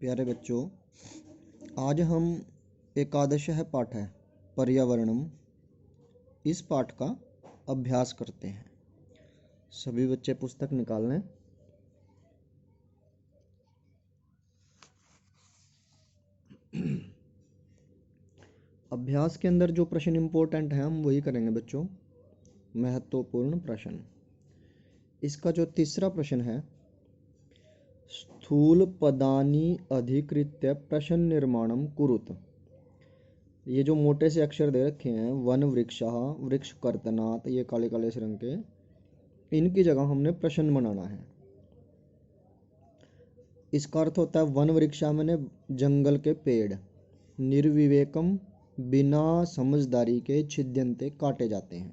प्यारे बच्चों, आज हम एकादशः पाठ है पर्यावरणम, इस पाठ का अभ्यास करते हैं। सभी बच्चे पुस्तक निकाल लें। अभ्यास के अंदर जो प्रश्न इम्पोर्टेंट है हम वही करेंगे बच्चों, महत्वपूर्ण प्रश्न। इसका जो तीसरा प्रश्न है, स्थूल पदानि अधिकृत्य प्रश्न निर्माणम कुरुत। ये जो मोटे से अक्षर दे रखे हैं, वन वृक्षः, वृक्ष कर्तनात्, ये काले काले से रंग के, इनकी जगह हमने प्रश्न बनाना है। इसका अर्थ होता है वन वृक्षा मैंने जंगल के पेड़, निर्विवेकम बिना समझदारी के छिद्यन्ते काटे जाते हैं।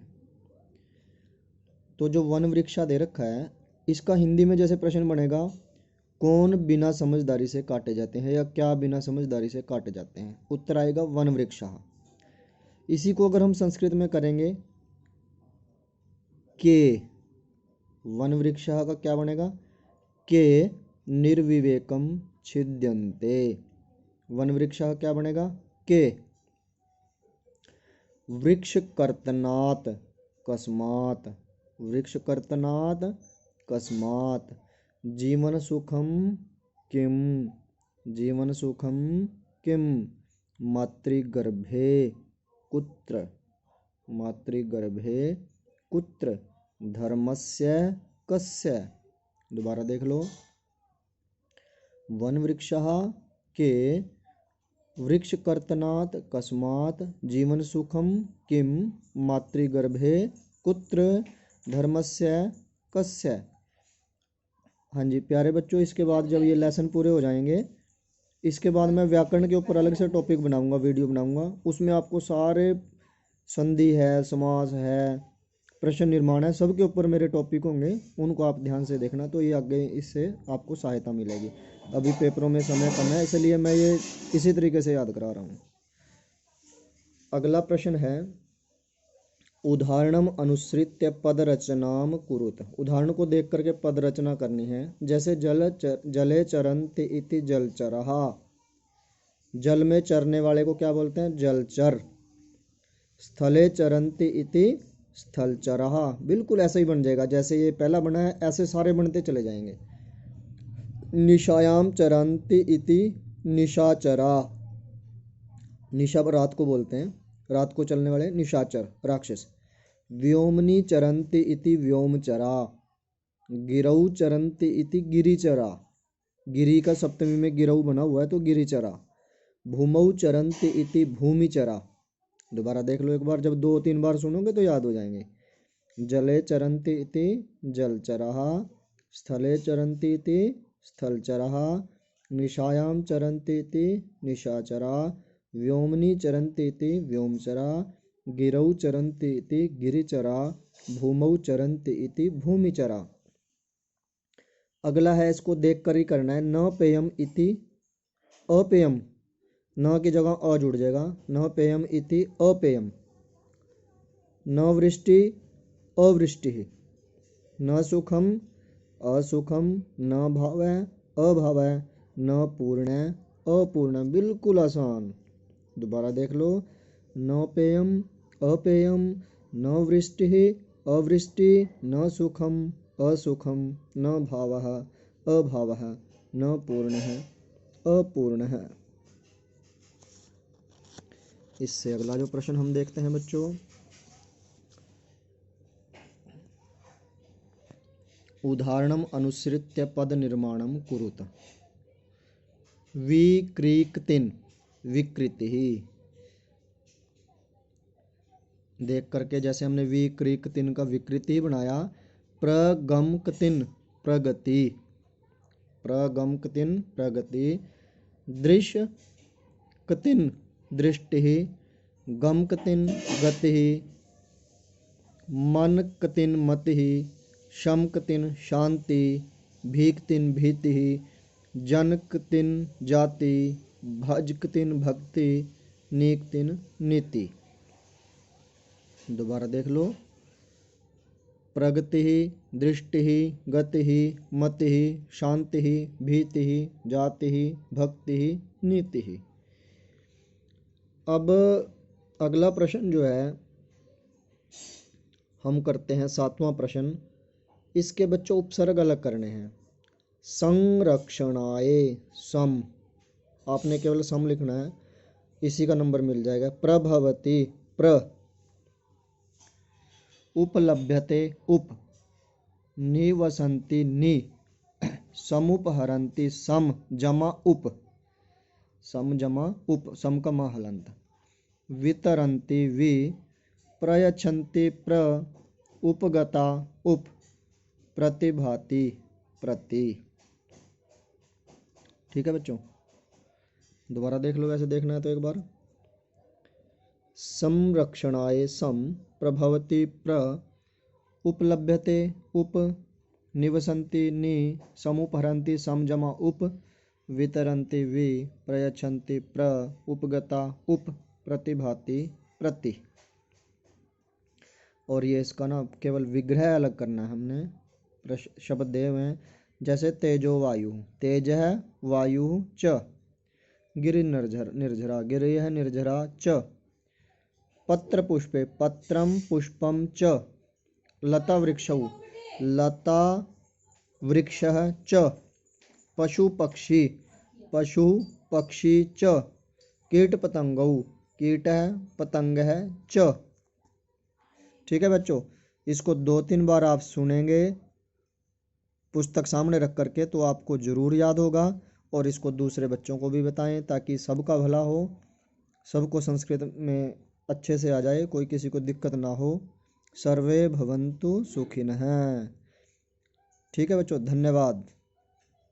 तो जो वन वृक्षा दे रखा है, इसका हिंदी में जैसे प्रश्न बनेगा, कौन बिना समझदारी से काटे जाते हैं या क्या बिना समझदारी से काटे जाते हैं। उत्तर आएगा वन वृक्षा। इसी को अगर हम संस्कृत में करेंगे के, वन वृक्षा का क्या बनेगा, के निर्विवेकम छिद्यन्ते। वन वृक्षा क्या बनेगा, के वृक्ष कर्तनात् कस्मात्, वृक्ष कर्तनात् कस्मात्, जीवन सुखम किम, जीवन सुखम किम, मातृगर्भे कुत्र, मातृगर्भे कुत्र, धर्मस्य कस्य। दोबारा देख लो, वन वृक्षः के वृक्ष कर्तनात् कस्मात्, जीवन सुखम किम, मातृगर्भे कुत्र, धर्मस्य कस्य। हाँ जी प्यारे बच्चों, इसके बाद जब ये लेसन पूरे हो जाएंगे, इसके बाद मैं व्याकरण के ऊपर अलग से टॉपिक बनाऊंगा, वीडियो बनाऊंगा। उसमें आपको सारे संधि है, समास है, प्रश्न निर्माण है, सबके ऊपर मेरे टॉपिक होंगे, उनको आप ध्यान से देखना। तो ये आगे इससे आपको सहायता मिलेगी। अभी पेपरों में समय कम है, इसलिए मैं ये इसी तरीके से याद करा रहा हूँ। अगला प्रश्न है, उदाहरणम अनुसृत्य पद रचनाम कुरुत। उदाहरण को देख करके पद रचना करनी है। जैसे जले चरन्ति इति जलचरः, जल में चरने वाले को क्या बोलते हैं, जलचर। स्थले चरन्ति इति स्थलचरः, बिल्कुल ऐसा ही बन जाएगा जैसे ये पहला बना है, ऐसे सारे बनते चले जाएंगे। निशायाम चरन्ति इति निशाचरा, निशा पर रात को बोलते हैं, रात को चलने वाले निशाचर, राक्षस। व्योमनी चरन्ति इति व्योमचरा, गिरौ चरन्ति इति गिरिचरा, गिरी का सप्तमी में गिरौ बना हुआ है तो गिरिचरा। भूमौ चरन्ति इति भूमिचरा। दोबारा देख लो एक बार, जब 2-3 बार सुनोगे तो याद हो जाएंगे। जले चरन्ति इति जलचरः, स्थले चरन्ति इति स्थलचरः, निशायाम चरन्ति इति निशाचरा, व्योमनी चरन्ति इति व्योमचरा, गिरौ चरन्ति इति गिरिचरा, भूमौ चरन्ति इति भूमिचरा। अगला है, इसको देख कर ही करना है। न पेयम इति अपेयम, न की जगह अ जुड़ जाएगा, न पेयम इति अपेयम। न वृष्टि अवृष्टि, न सुखम असुखम, न भावः अभावः, न पूर्ण अपूर्ण। बिल्कुल आसान। दोबारा देख लो, न पेयम अपेयम, न वृष्टि अवृष्टि, न सुखम असुखम, न भावः अभावः, न पूर्णः अपूर्णः। इससे अगला जो प्रश्न हम देखते हैं बच्चों, उदाहरणम अनुसृत्य पद निर्माणम कुरुत। विक्रीकतिन, विकृति ही देख करके, जैसे हमने विक्रीकतिन का विकृति बनाया। प्रगमकतिन प्रगति, प्रगमकतिन प्रगति, दृश्यकतिन दृष्टि, गमकतिन गति, मनकतिन मति, शमकतिन शांति, भीकतिन भीति, जनकतिन जाति, भजकतिन भक्ति, नीकतिन नीति। दोबारा देख लो, प्रगति, दृष्टिः गतिः मतिः शांतिः भीतिः जातिः भक्तिः नीतिः। अब अगला प्रश्न जो है हम करते हैं 7वां प्रश्न। इसके बच्चों उपसर्ग अलग करने हैं। संरक्षणाय सम, आपने केवल सम लिखना है, इसी का नंबर मिल जाएगा। प्रभवति प्र, उपलभ्यते उप, निवसन्ति नि, समुपहरन्ति सम जमा उप, सम जमा उप, सम का मा हलंत। वितरन्ति वि, प्रयच्छन्ति प्र, उपगता उप, प्रतिभाति प्रति। ठीक है बच्चों, दोबारा देख लो, वैसे देखना है तो एक बार। संरक्षणाय सम, प्रभवति प्र, उपलभ्यते उप, निवसन्ति नि, समुपहरन्ति सम जमा उप, वितरन्ति वि, प्रयच्छन्ति प्र, उपगता उप, प्रतिभाति प्रति। और ये इसका ना केवल विग्रह अलग करना है हमने। शब्द दे हुए हैं जैसे तेजो वायु, तेज है, वायु च, गिरि निर्झरा, गिरि है निर्झरा च, पत्र पुष्पे, पत्रम पुष्पम च, लता वृक्षौ, लता वृक्षः च, पशु पक्षी, पशु पक्षी च, कीट पतंगौ, कीट है पतंग है च। ठीक है बच्चों, इसको 2-3 बार आप सुनेंगे पुस्तक सामने रख करके तो आपको ज़रूर याद होगा। और इसको दूसरे बच्चों को भी बताएं ताकि सबका भला हो, सबको संस्कृत में अच्छे से आ जाए, कोई किसी को दिक्कत ना हो। सर्वे भवन्तु सुखिनः। ठीक है बच्चों, धन्यवाद।